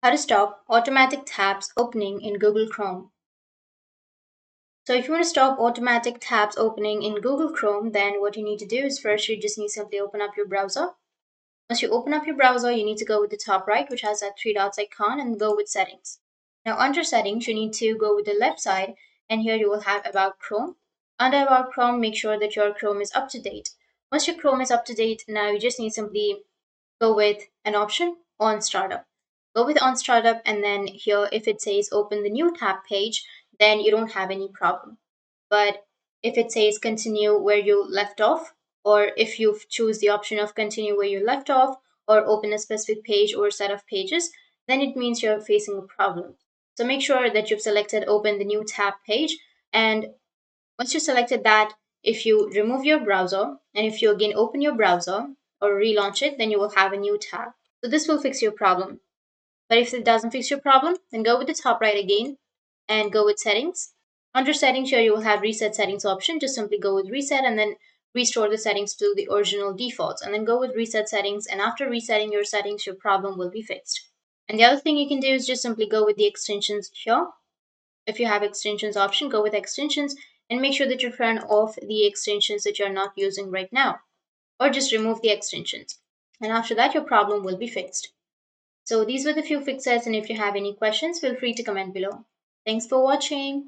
How to stop automatic tabs opening in Google Chrome. So if you want to stop automatic tabs opening in Google Chrome, then what you need to do is first you just need to simply open up your browser. Once you open up your browser, you need to go with the top right, which has that three dots icon, and go with settings. Now under settings, you need to go with the left side, and here you will have about Chrome. Under about Chrome, make sure that your Chrome is up to date. Once your Chrome is up to date, now you just need simply go with an option on startup. Go with on startup, and then here if it says open the new tab page, then you don't have any problem. But if it says continue where you left off, or if you choose the option of continue where you left off, or open a specific page or set of pages, then it means you're facing a problem. So make sure that you've selected open the new tab page, and once you selected that, if you remove your browser and if you again open your browser or relaunch it, then you will have a new tab. So this will fix your problem. But if it doesn't fix your problem, then go with the top right again and go with settings. Under settings here, you will have reset settings option. Just simply go with reset and then restore the settings to the original defaults, and then go with reset settings. And after resetting your settings, your problem will be fixed. And the other thing you can do is just simply go with the extensions here. If you have extensions option, go with extensions and make sure that you turn off the extensions that you're not using right now, or just remove the extensions. And after that, your problem will be fixed. So these were the few fixes, and if you have any questions, feel free to comment below. Thanks for watching.